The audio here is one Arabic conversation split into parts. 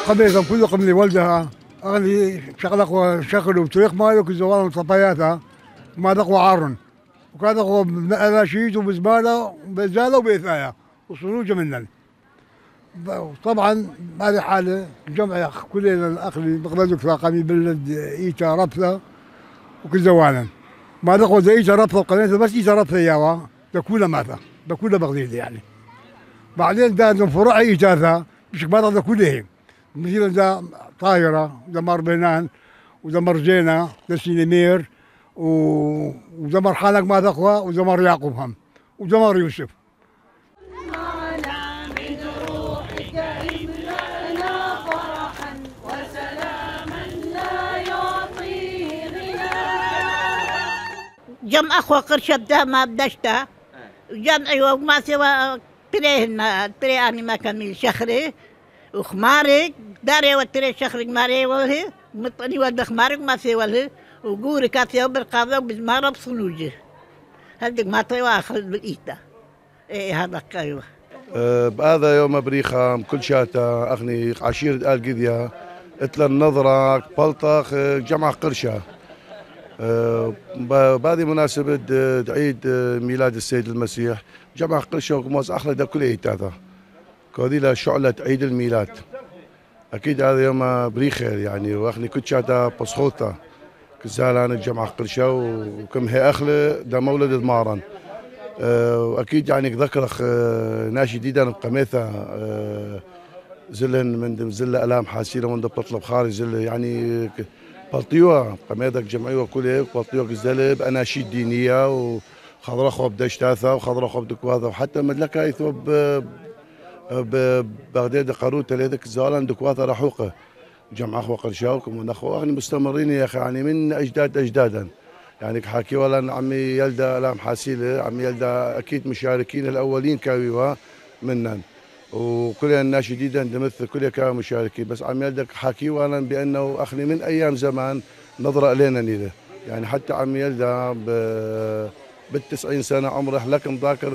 قبل كله قبل والدها أغني شغل وطريق مالك وزوال طبياتها ما دقوا عارن وكان دقوا بنشيد وبزبالة وبزالة وبإثاية وصلوجة منن. طبعا هذه حالة جمع كل الأخ اللي بغداد ثاقمي بلد إيتا ربثة وكزوانا ما دقوا زي إيتا ربثة وقناة بس إيتا ربثة ياوا دكولا ماذا دكولا بغداد يعني. بعدين ده فروع إيتاثا مش ما ده كلهم مثل ده طايرة ده مربنان وده مرجينا ده سينمير وده مرحانك ما دقوا وده مر يعقوب هم وده مر يوسف. جمع أخوة قرشة ده ما بدشته جمع وما سوى تري أنا ما كمل شخري وخمارك داري وتري شخرك ماري وله مطني ود خمارك ما سوى له وجوري كاتيو بالقاضي وبزمارة بصلوجه هذيك ما تري واخذ بالإيتا إيه هذا كايوه. بهذا يوم بريخة كل شاتا أغني عشيرة آل قذية اتلا النظرة بلطخ جمع قرشة. بهذه مناسبة عيد ميلاد السيد المسيح جمع قرشة وقماص أخلى ده كله إيتاثا كوديلا شعلة عيد الميلاد أكيد هذا يوم بريخير يعني وأخني كل شاتا بصخوطة كزالان جمع قرشة وكم هي أخلى ده مولد المارن. واكيد يعني ذكرخ ناشي جديدا بقميثه زلن من زله الام حاسيله من بتطلب خارج زله يعني بلطيوه قميثك جمعيه كلها بلطيوه زله باناشيد دينيه وخضره خوب دشتاثه وخضره خوب دكواثه وحتى مدلكه يثوب بغداد قاروت هذاك الزالان دكواثه رحوقه جمع اخوه قرشاوكم ونخوه يعني مستمرين يا اخي يعني من اجدادا يعني حكي ولا عمي يلدا لام حاسيله عمي يلدا اكيد مشاركين الاولين كاويوا منن وكل الناس جديدا دمث كل كانوا مشاركين بس عمي يلدا حكي ولا بانه اخني من ايام زمان نظره الينا نيله يعني حتى عمي يلدا بال90 سنه عمره لكن ذاكر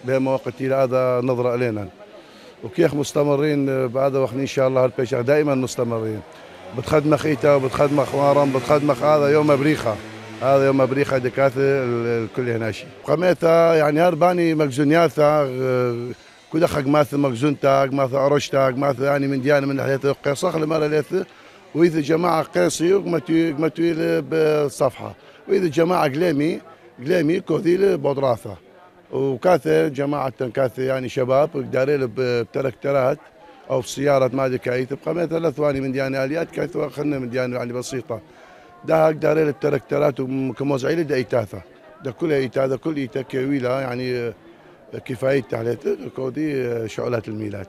بما وقت هذا نظره الينا وكيف مستمرين بعد وقت ان شاء الله هالبيشر دائما مستمرين بتخدم خيتا وبتخدم خوارم بتخدم هذا يوم بريخه هذا يوم بريخه دكاثه الكل هناشي قميثا يعني هرباني مخزونياتا كل خق ماث مخزونتا ماث عرشتا ماث يعني من ديانه من ناحيه قيصخ لما ليث واذا جماعه قيصي ومتويل بالصفحه واذا جماعه قليمي كوثيل بودراثه وكاثه جماعه كاثه يعني شباب دارين بتركترات او بسياره ما ادري كيف تبقى مثلا ثواني من ديانه اليات كيف خلنا من ديانه يعني بسيطه ده دارين التركترات وكموزعيل ده ايتاثه ده كلها ايتاثه كل ايتا كويله يعني كفايه عليه كودي شعلات الميلاد.